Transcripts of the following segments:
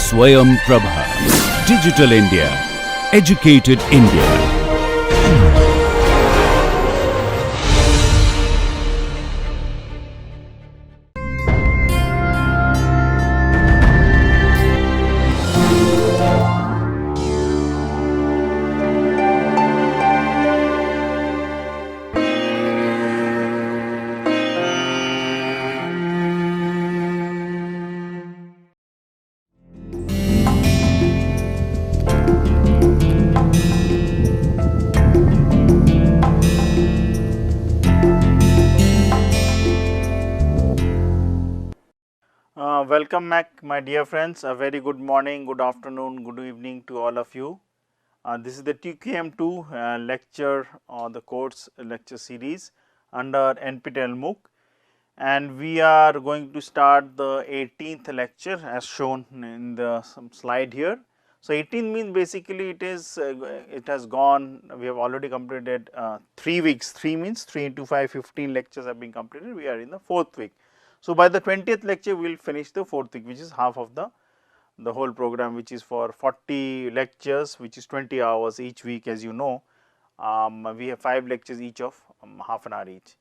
Swayam Prabha. Digital India. Educated India. Welcome back, my dear friends. A very good morning, good afternoon, good evening to all of you. This is the TQM2 lecture or the course lecture series under NPTEL MOOC, and we are going to start the 18th lecture as shown in the slide here. So, 18 means basically it has gone, we have already completed 3 weeks. 3 means 3 into 5, 15 lectures have been completed. We are in the 4th week. So, by the 20th lecture we will finish the 4th week, which is half of the whole program, which is for 40 lectures, which is 20 hours each week. As you know, we have 5 lectures each of half an hour each.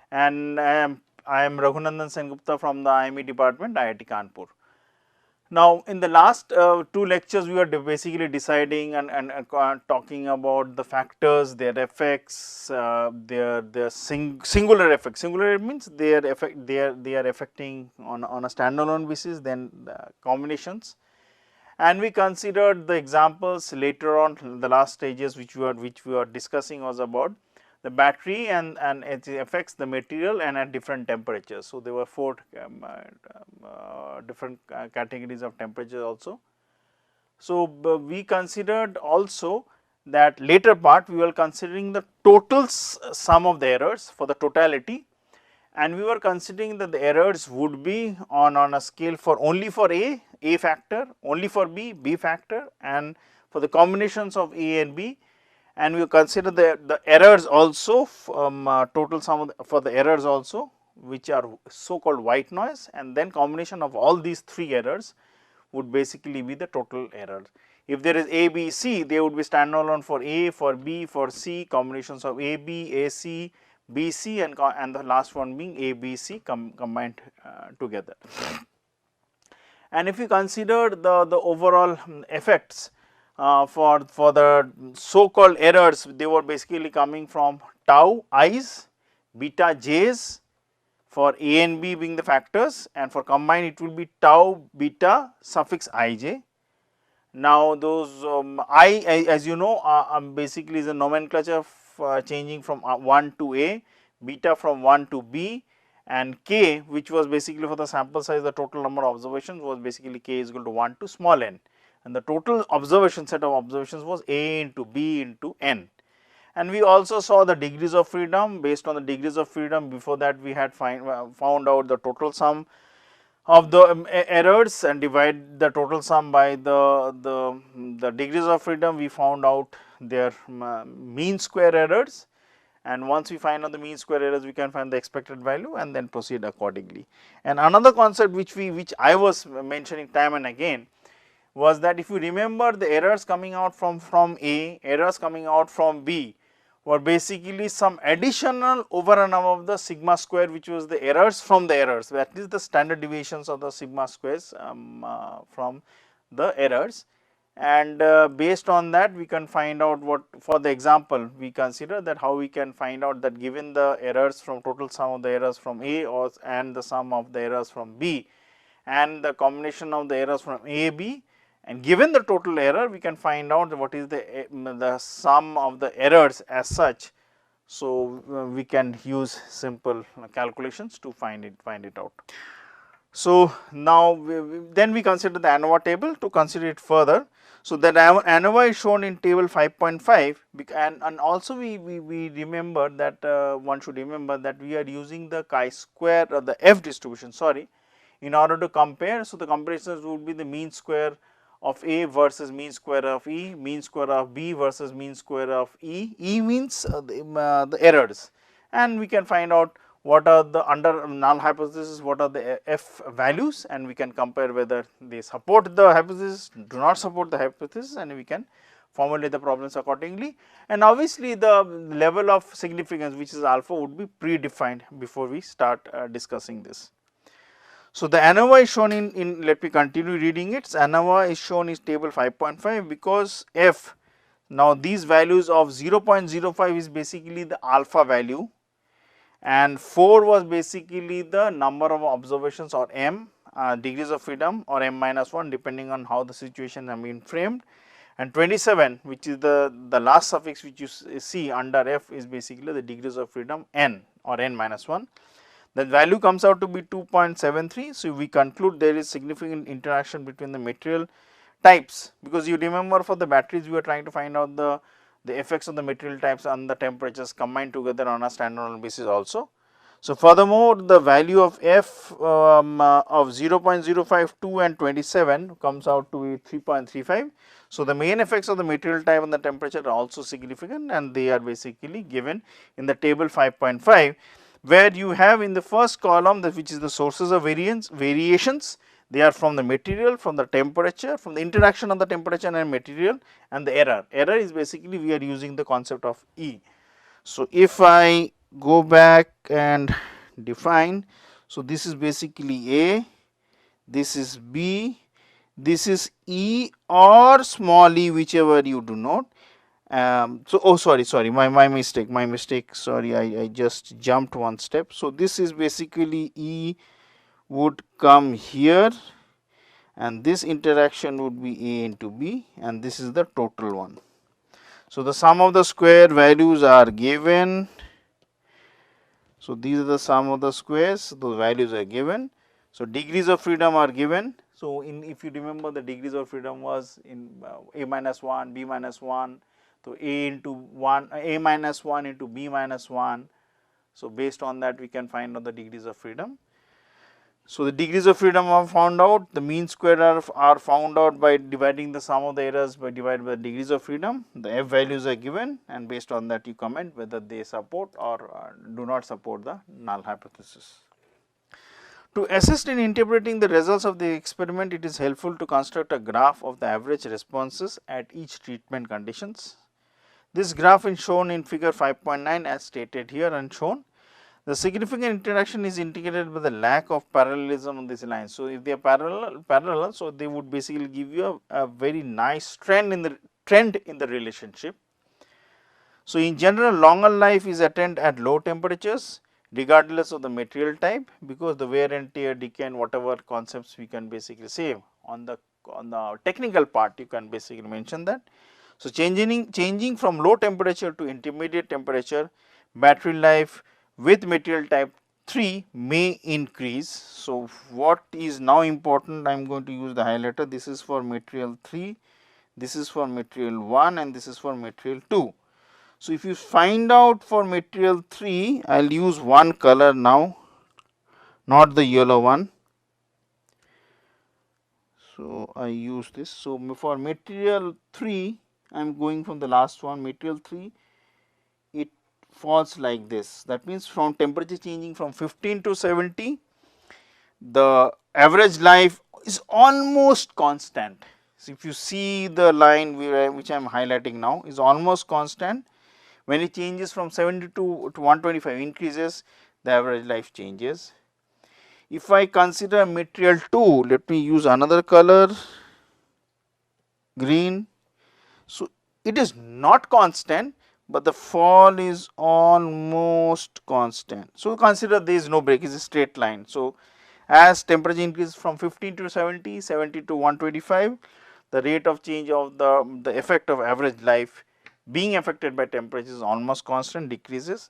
And I am Raghunandan Sengupta from the IME department, IIT Kanpur. Now, in the last 2 lectures, we were basically deciding and talking about the factors, their effects, their singular effects. Singular means they are affecting on a standalone basis, then combinations. And we considered the examples later on. The last stages which we were discussing was about the battery and it affects the material and at different temperatures. So, there were 4 different categories of temperature also. So, we considered also that later part we were considering the total sum of the errors for the totality, and we were considering that the errors would be on a scale for only for A factor, only for B factor, and for the combinations of A and B. And we consider the errors also total sum for the errors also, which are so called white noise, and then combination of all these 3 errors would basically be the total error. If there is A, B, C, they would be standalone for A, for B, for C, combinations of A, B, A, C, B, C, and the last one being A, B, C combined together. And if you consider the overall effects for the so called errors, they were basically coming from tau i's, beta j's for A and B being the factors, and for combined it will be tau beta suffix ij. Now, those I, as you know, basically is a nomenclature changing from 1 to A, beta from 1 to B, and k, which was basically for the sample size, the total number of observations was basically k is equal to 1 to small n, and the total set of observations was A into B into n. And we also saw the degrees of freedom. Based on the degrees of freedom, before that we had found out the total sum of the errors and divide the total sum by the degrees of freedom. We found out their mean square errors, and once we find out the mean square errors, we can find the expected value and then proceed accordingly. And another concept which I was mentioning time and again was that if you remember, the errors coming out from A, errors coming out from B were basically some additional over and above the sigma square, which was the errors from the errors, that is the standard deviations of the sigma squares from the errors. And based on that, we can find out what, for the example, we consider that how we can find out that given the errors from total sum of the errors from A and the sum of the errors from B and the combination of the errors from A, B, and given the total error, we can find out what is the sum of the errors as such. So, we can use simple calculations to find it out. So, now then we consider the ANOVA table to consider it further. So, that ANOVA is shown in table 5.5, and also we remember that one should remember that we are using the chi-square or the F distribution, sorry, in order to compare. So, the comparisons would be the mean square of A versus mean square of E, mean square of B versus mean square of E. E means the errors, and we can find out what are the under null hypothesis, what are the F values, and we can compare whether they support the hypothesis, do not support the hypothesis, and we can formulate the problems accordingly. And obviously, the level of significance, which is alpha, would be predefined before we start discussing this. So, the ANOVA is shown in let me continue reading it. ANOVA is shown in table 5.5 because F, now these values of 0.05 is basically the alpha value, and 4 was basically the number of observations, or M degrees of freedom, or M minus 1, depending on how the situation have been framed, and 27, which is the last suffix which you see under F, is basically the degrees of freedom N, or N minus 1. The value comes out to be 2.73. So, we conclude there is significant interaction between the material types, because you remember for the batteries we were trying to find out the effects of the material types on the temperatures combined together on a standalone basis also. So, furthermore, the value of F of 0.05, 2 and 27 comes out to be 3.35. So, the main effects of the material type on the temperature are also significant, and they are basically given in the table 5.5, where you have in the first column which is the sources of variations. They are from the material, from the temperature, from the interaction of the temperature and material, and the error. Error is basically we are using the concept of E. So, if I go back and define, so this is basically A, this is B, this is E or small e, whichever you do not. Sorry, my mistake, sorry, I just jumped one step. So, this is basically E would come here, and this interaction would be A into B, and this is the total one. So, the sum of the square values are given. So, these are the sum of the squares, those values are given. So, degrees of freedom are given. So, if you remember, the degrees of freedom was in A minus 1, B minus 1. So, A into 1, A minus 1 into B minus 1. So, based on that we can find out the degrees of freedom. So, the degrees of freedom are found out, the mean square are found out by dividing the sum of the errors by divided by the degrees of freedom. The F values are given, and based on that you comment whether they support or do not support the null hypothesis. To assist in interpreting the results of the experiment, it is helpful to construct a graph of the average responses at each treatment conditions. This graph is shown in figure 5.9 as stated here and shown. The significant interaction is indicated by the lack of parallelism on this line. So, if they are parallel, so they would basically give you a very nice trend in the relationship. So, in general, longer life is attained at low temperatures regardless of the material type, because the wear and tear, decay and whatever concepts we can basically say on the technical part, you can basically mention that. So, changing from low temperature to intermediate temperature, battery life with material type 3 may increase. So, what is now important, I am going to use the highlighter. This is for material 3, this is for material 1, and this is for material 2. So, if you find out for material 3, I will use one color now, not the yellow one. So, I use this. So, for material 3, I am going from the last one, material 3, it falls like this. That means, from temperature changing from 15 to 70, the average life is almost constant. So, if you see the line which I am highlighting now is almost constant. When it changes from 70 to 125 increases, the average life changes. If I consider material 2, let me use another color, green. So, it is not constant, but the fall is almost constant. So, consider there is no break, it is a straight line. So, as temperature increases from 15 to 70, 70 to 125, the rate of change of the effect of average life being affected by temperature is almost constant, decreases.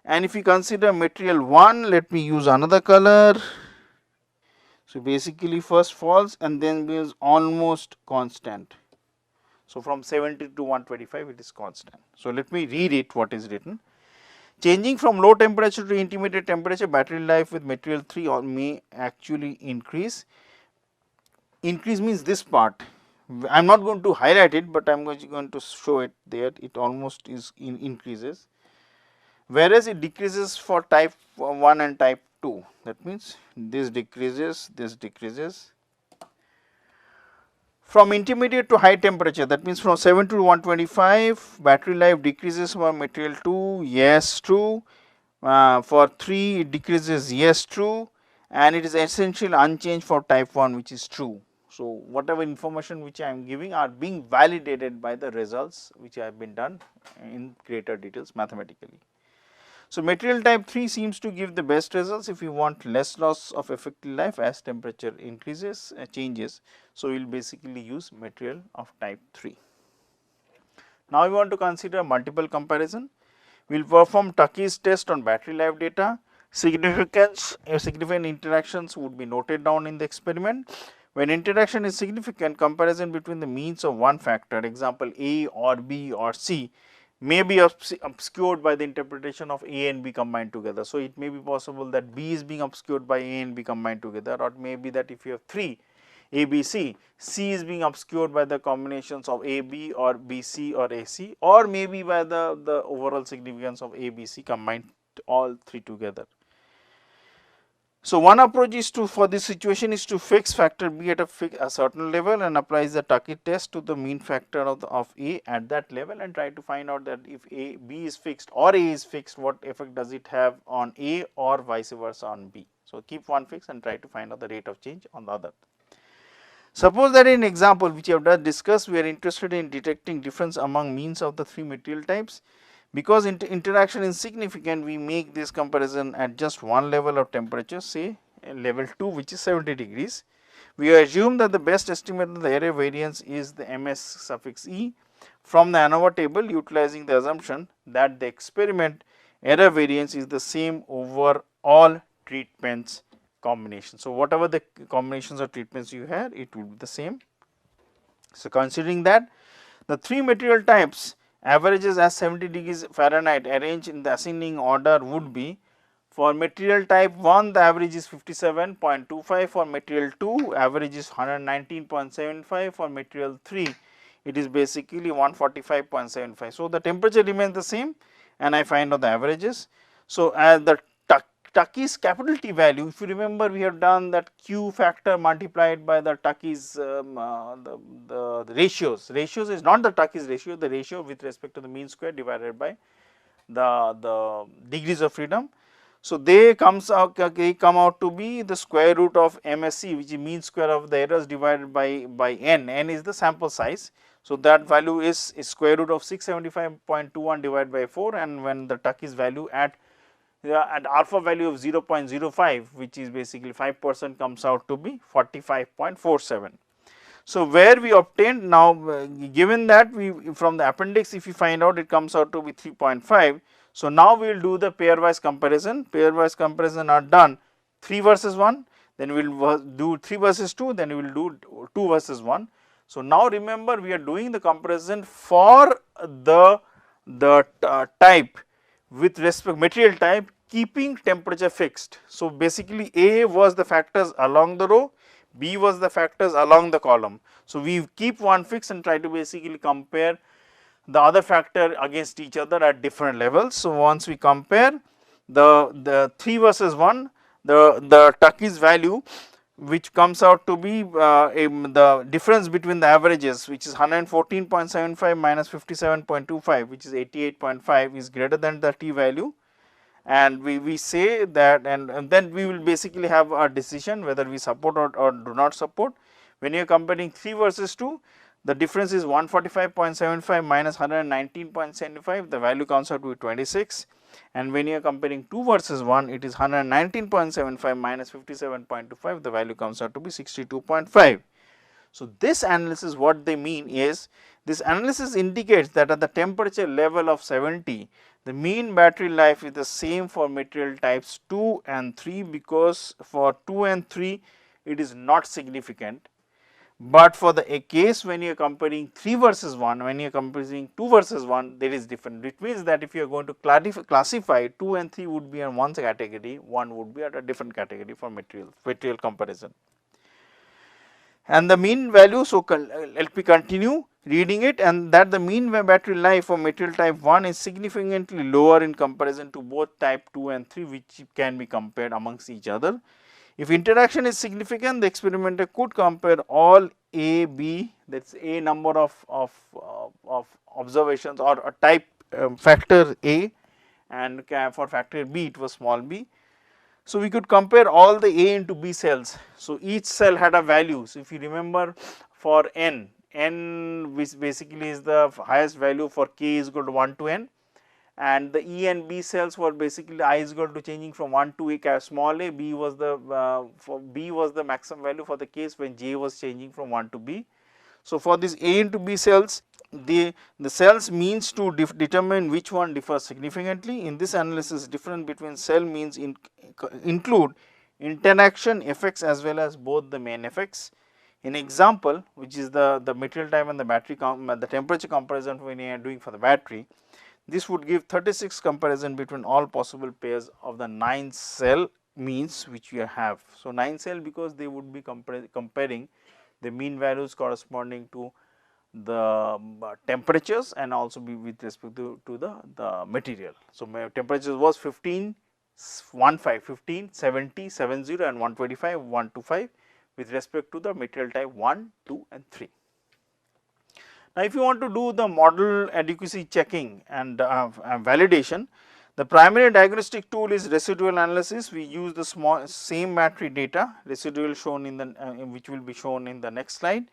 And if we consider material 1, let me use another color. So, basically first falls and then becomes almost constant. So, from 70 to 125 it is constant. So, let me read it what is written. Changing from low temperature to intermediate temperature, battery life with material 3 may actually increase. Increase means this part. I am not going to highlight it, but I am going to show it there. It almost is increases. whereas it decreases for type 1 and type 2. That means this decreases from intermediate to high temperature. That means from 7 to 125 battery life decreases for material 2, yes, true. For 3 it decreases, yes, true, and it is essentially unchanged for type 1, which is true. So, whatever information which I am giving are being validated by the results which have been done in greater details mathematically. So, material type 3 seems to give the best results if you want less loss of effective life as temperature increases, changes. So, we will basically use material of type 3. Now, we want to consider multiple comparison. We will perform Tucky's test on battery life data. Significant interactions would be noted down in the experiment. When interaction is significant, comparison between the means of one factor, example A or B or C, may be obscured by the interpretation of A and B combined together. So, it may be possible that B is being obscured by A and B combined together, or it may be that if you have 3 A, B, C, C is being obscured by the combinations of A, B or B, C or A, C, or maybe by the overall significance of A, B, C combined all 3 together. So, one approach is to, for this situation, is to fix factor B at a certain level and applies the Tucky test to the mean factor of A at that level, and try to find out that if B is fixed or A is fixed, what effect does it have on A or vice versa on B. So, keep one fixed and try to find out the rate of change on the other. Suppose that in example which we have just discussed, we are interested in detecting difference among means of the 3 material types. Because interaction is significant, we make this comparison at just one level of temperature, say level 2, which is 70 degrees. We assume that the best estimate of the error variance is the MS suffix E from the ANOVA table, utilizing the assumption that the experiment error variance is the same over all treatments combination. So, whatever the combinations of treatments you have, it will be the same. So, considering that the 3 material types averages as 70 degrees Fahrenheit arranged in the ascending order would be: for material type 1 the average is 57.25, for material 2 average is 119.75, for material 3 it is basically 145.75. So, the temperature remains the same and I find out the averages. So, as the Tucky's capital T value, if you remember, we have done that Q factor multiplied by the Tucky's the ratios. Ratios is not the Tucky's ratio, the ratio with respect to the mean square divided by the degrees of freedom. So, they come out to be the square root of MSE, which is mean square of the errors divided by n. N is the sample size. So, that value is square root of 675.21 divided by 4, and when the Tucky's value at alpha value of 0.05, which is basically 5%, comes out to be 45.47. So, where we obtained now, given that we from the appendix, if you find out, it comes out to be 3.5. So, now we will do the pairwise comparison. Pairwise comparison are done 3 versus 1, then we will do 3 versus 2, then we will do 2 versus 1. So, now remember, we are doing the comparison for the type with respect material type, keeping temperature fixed. So, basically A was the factors along the row, B was the factors along the column. So, we keep one fixed and try to basically compare the other factor against each other at different levels. So, once we compare the 3 versus 1, the Tucky's value, which comes out to be the difference between the averages, which is 114.75 minus 57.25, which is 88.5, is greater than the T value, and we say that, and then we will basically have a decision whether we support or do not support. When you are comparing 3 versus 2, the difference is 145.75 minus 119.75, the value comes out to be 26, and when you are comparing 2 versus 1, it is 119.75 minus 57.25, the value comes out to be 62.5. So, this analysis, what they mean is, this analysis indicates that at the temperature level of 70, the mean battery life is the same for material types 2 and 3, because for 2 and 3 it is not significant. But for the case when you are comparing 3 versus 1, when you are comparing 2 versus 1, there is different. It means that if you are going to classify, 2 and 3 would be on one category, 1 would be at a different category for material comparison. And the mean value, so let me continue. reading it, and that the mean battery life for material type 1 is significantly lower in comparison to both type 2 and 3, which can be compared amongst each other. If interaction is significant, the experimenter could compare all A, B, that is A number of observations, or a type factor A, and for factor B it was small b. So, we could compare all the A into B cells. So, each cell had a value. So, if you remember for n, which basically is the highest value for k is equal to 1 to n, and the E and B cells were basically I is equal to changing from 1 to a small a, B was the for B was the maximum value for the case when J was changing from 1 to B. So, for this A into B cells, the cells means to determine which one differs significantly. In this analysis, difference between cell means include interaction effects as well as both the main effects. In example, which is the material time and the battery the temperature comparison when you are doing for the battery, this would give 36 comparison between all possible pairs of the 9 cell means which you have. So, 9 cell because they would be comparing the mean values corresponding to the temperatures and also be with respect to the material. So, my temperatures was 15, 15, 70, 70 and 125, 125 with respect to the material type 1, 2 and 3. Now, if you want to do the model adequacy checking and validation, the primary diagnostic tool is residual analysis. We use the same battery data, residual shown in the which will be shown in the next slide.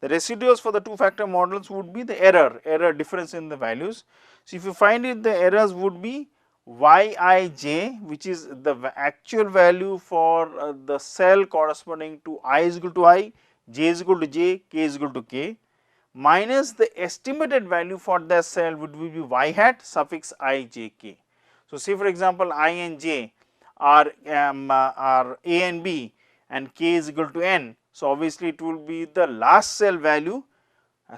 The residuals for the two factor models would be the error difference in the values. So, if you find it, the errors would be Yij, which is the actual value for the cell corresponding to I is equal to I, J is equal to J, K is equal to K, minus the estimated value for the cell would be y hat suffix I j k. So, say for example, I and j are A and B and k is equal to n. So, obviously, it will be the last cell value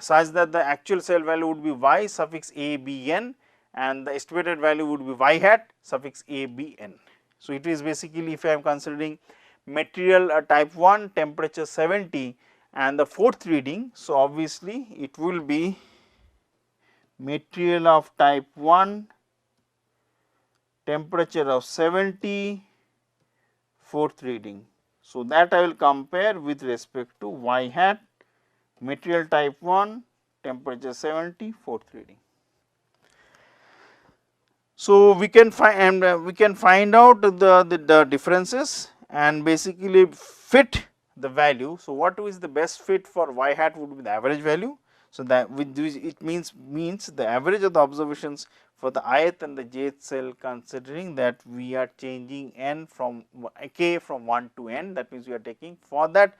such that the actual cell value would be y suffix a b n and the estimated value would be y hat suffix a b n. So, it is basically if I am considering material type 1 temperature 70 and the fourth reading. So, obviously, it will be material of type 1 temperature of 70 fourth reading. So, that I will compare with respect to y hat material type 1 temperature 70 fourth reading. So, we can find out the differences and basically fit the value. So, what is the best fit for y hat would be the average value. So, that with this it means the average of the observations for the ith and the jth cell, considering that we are changing n from k from 1 to n, that means we are taking for that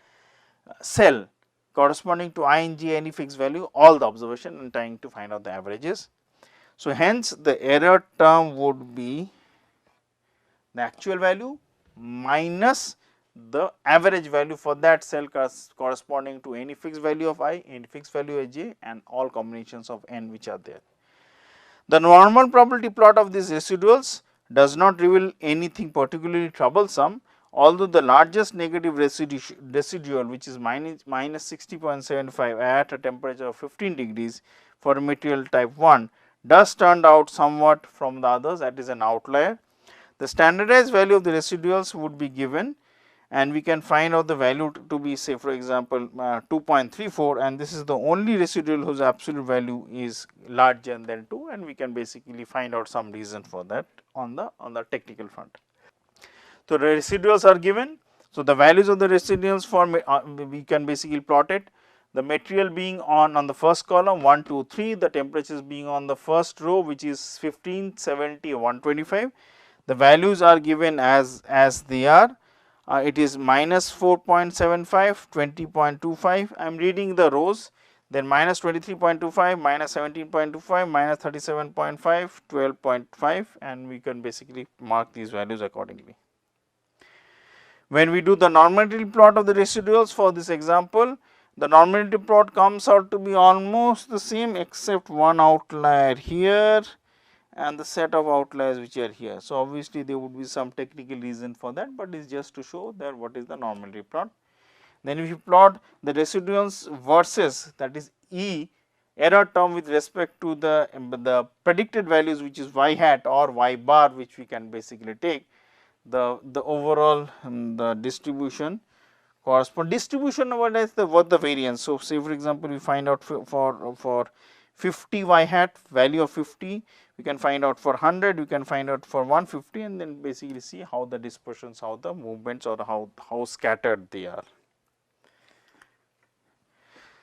cell corresponding to I and j any fixed value all the observation and trying to find out the averages. So, hence the error term would be the actual value minus the average value for that cell corresponding to any fixed value of I, any fixed value of j and all combinations of n which are there. The normal probability plot of these residuals does not reveal anything particularly troublesome, although the largest negative residual, which is minus 60.75 at a temperature of 15 degrees for material type 1, does turn out somewhat from the others, that is an outlier. The standardized value of the residuals would be given and we can find out the value to be, say for example, 2.34, and this is the only residual whose absolute value is larger than 2, and we can basically find out some reason for that on the technical front. So, the residuals are given. So, the values of the residuals for we can basically plot it. The material being on the first column 1, 2, 3, the temperatures being on the first row which is 15, 70, 125. The values are given as they are. It is minus 4.75, 20.25. I am reading the rows, then minus 23.25, minus 17.25, minus 37.5, 12.5, and we can basically mark these values accordingly. When we do the normality plot of the residuals for this example, the normality plot comes out to be almost the same except one outlier here and the set of outliers which are here. So, obviously, there would be some technical reason for that, but it is just to show that what is the normality plot. Then if you plot the residuals versus, that is E error term with respect to the predicted values, which is y hat or y bar, which we can basically take the overall the distribution correspond distribution what is the what the variance. So, say for example, we find out for 50 y hat value of 50, we can find out for 100, we can find out for 150, and then basically see how the dispersions, how the movements, or how scattered they are.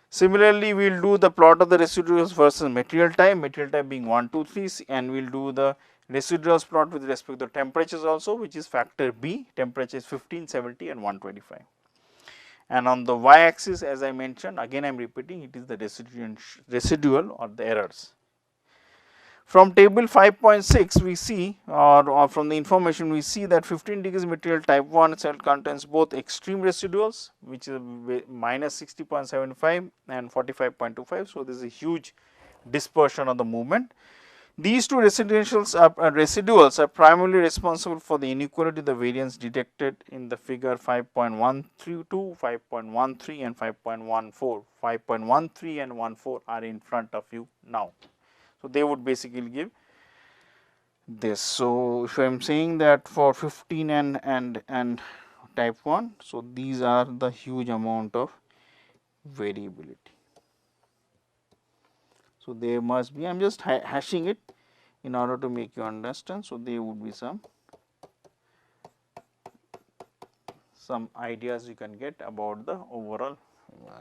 Similarly, we will do the plot of the residuals versus material type being 1, 2, 3, and we will do the residuals plot with respect to temperatures also, which is factor B, temperature is 15, 70 and 125. And on the y axis, as I mentioned, again I am repeating, it is the residual or the errors. From table 5.6 we see, or from the information we see, that 15 degrees material type 1 cell contains both extreme residuals, which is minus 60.75 and 45.25. So, this is a huge dispersion of the movement. These two residuals are primarily responsible for the inequality, the variance detected in the figure 5.132, 5.13 and 5.14. 5.13 and 14 are in front of you now. So, they would basically give this. So, if I am saying that for 15 and type 1, so these are the huge amount of variability. So, there must be, I am just hashing it in order to make you understand. So, there would be some ideas you can get about the overall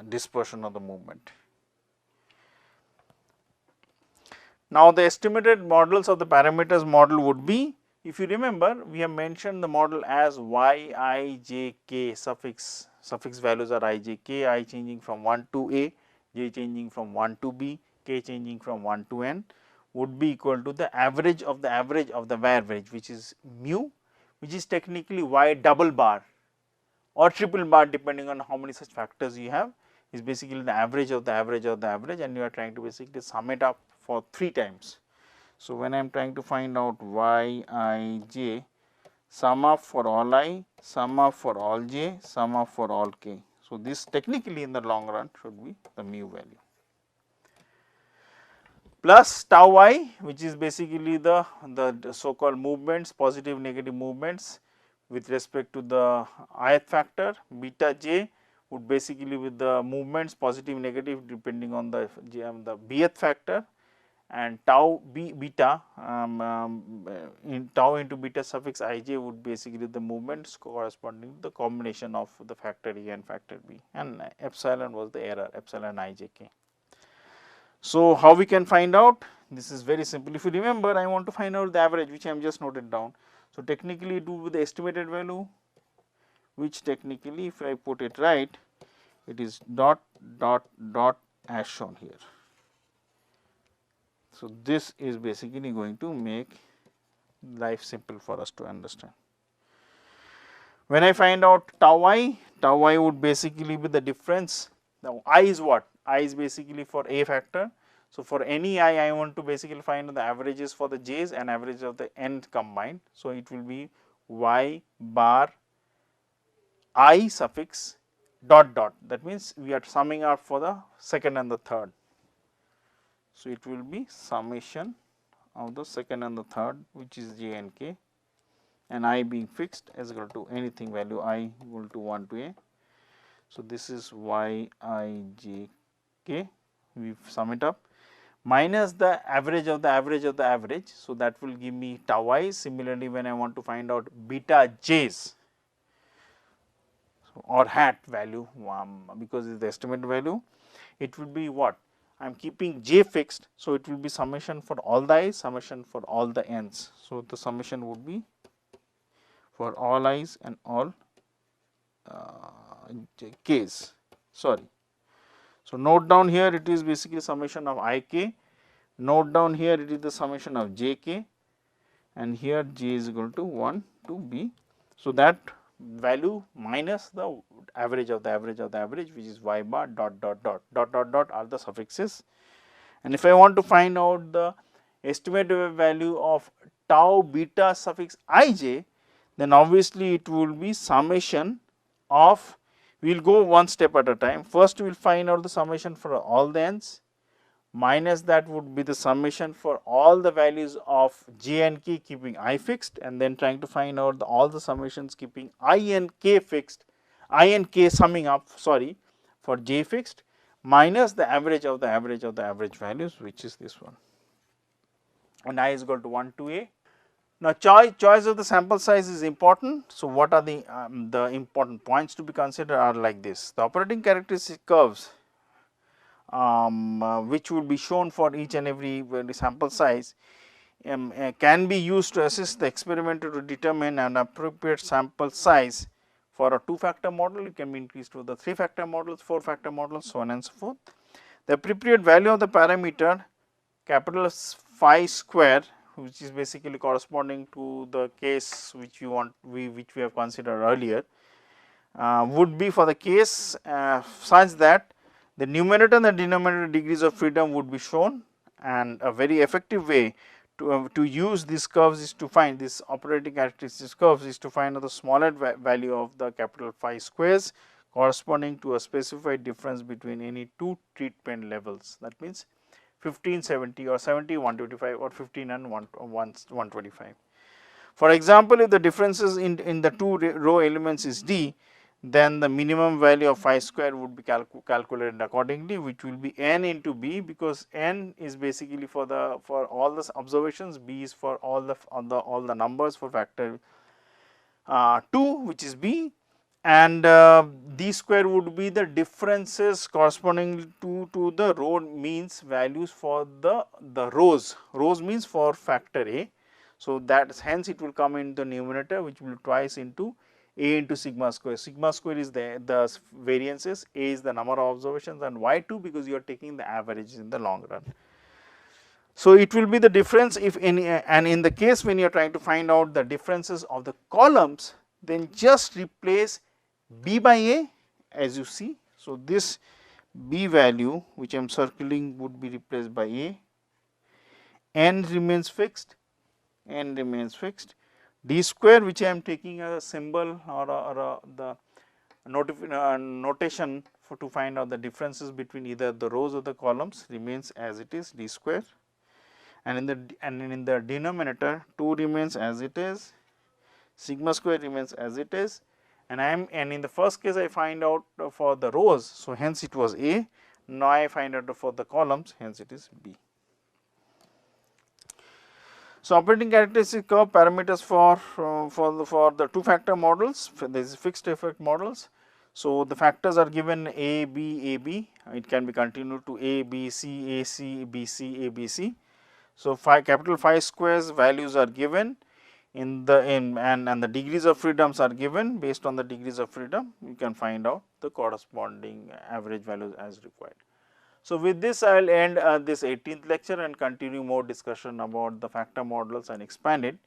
dispersion of the movement. Now, the estimated models of the parameters model would be, if you remember, we have mentioned the model as y, I, j, k suffix values are I, j, k, I changing from 1 to a, j changing from 1 to b, k changing from 1 to n, would be equal to the average of the average, which is mu, which is technically y double bar or triple bar, depending on how many such factors you have, is basically the average of the average of the average, and you are trying to basically sum it up for 3 times. So, when I am trying to find out y, I, j, sum up for all I, sum up for all j, sum up for all k. So, this technically in the long run should be the mu value, plus tau I, which is basically the so called movements, positive negative movements with respect to the ith factor, beta j would basically with the movements positive negative depending on the bth factor, and tau beta in tau into beta suffix ij would basically the movements corresponding to the combination of the factor A and factor B, and epsilon was the error, epsilon ijk. So, how we can find out? This is very simple. If you remember, I want to find out the average, which I am just noted down. So, technically do with the estimated value, which technically if I put it right, it is dot dot dot as shown here. So, this is basically going to make life simple for us to understand. When I find out tau I would basically be the difference. Now, I is what? I is basically for a factor. So, for any I want to basically find the averages for the j's and average of the n combined. So, it will be y bar I suffix dot dot, that means we are summing up for the second and the third. So, it will be summation of the second and the third, which is j and k, and I being fixed as equal to anything value I equal to 1 to a. So, this is y I j k, we sum it up, minus the average of the average of the average. So, that will give me tau I. Similarly, when I want to find out beta j's or hat value, because it is the estimated value, it will be what? I am keeping j fixed. So, it will be summation for all the i's, summation for all the n's. So, the summation would be for all i's and all k's, sorry. So, note down here it is basically summation of I k, note down here it is the summation of j k, and here j is equal to 1 to b. So, that value minus the average of the average of the average, which is y bar dot dot dot dot dot dot are the suffixes. And if I want to find out the estimated value of tau beta suffix ij, then obviously it will be summation of, we will go one step at a time. First we will find out the summation for all the n's, minus that would be the summation for all the values of j and k keeping I fixed, and then trying to find out all the summations keeping I and k fixed, I and k summing up, sorry, for j fixed, minus the average of the average of the average values, which is this one, and I is equal to 1 to a. Now, choice of the sample size is important. So, what are the important points to be considered are like this: the operating characteristic curves, which would be shown for each and every sample size, can be used to assist the experimenter to determine an appropriate sample size. For a 2-factor model, it can be increased to the 3-factor models, 4-factor models, so on and so forth. The appropriate value of the parameter capital phi square, which is basically corresponding to the case which you want, which we have considered earlier, would be for the case such that the numerator and the denominator degrees of freedom would be shown, and a very effective way to use these curves is to find this operating characteristics curves is to find the smallest value of the capital phi squares corresponding to a specified difference between any two treatment levels. That means 15, 70 or 70, 125 or 15 and 125. For example, if the differences in the two row elements is d, then the minimum value of phi square would be calculated accordingly, which will be n into b, because n is basically for all the observations, b is for all the numbers for factor 2, which is b, and d square would be the differences corresponding to the row means values for the rows. Rows means for factor a. So, that hence it will come in the numerator, which will twice into a into sigma square. Sigma square is the variances, a is the number of observations, and y2 because you are taking the average in the long run. So, it will be the difference if any, and in the case when you are trying to find out the differences of the columns, then just replace b by a as you see. So, this b value which I am circling would be replaced by a, n remains fixed, d square which I am taking as a symbol or the notation for to find out the differences between either the rows or the columns remains as it is, d square, and in the denominator 2 remains as it is, sigma square remains as it is, and in the first case I find out for the rows, so hence it was a. Now I find out for the columns, hence it is b. So, operating characteristic curve parameters for the 2-factor models, there is fixed effect models. So, the factors are given a, b, a, b, it can be continued to a, b, c, a, c, b, c, a, b, c. So, capital phi squares values are given and the degrees of freedoms are given. Based on the degrees of freedom, you can find out the corresponding average values as required. So, with this I will end this 18th lecture and continue more discussion about the factor models and expand it,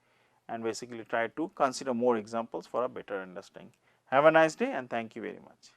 and basically try to consider more examples for a better understanding. Have a nice day and thank you very much.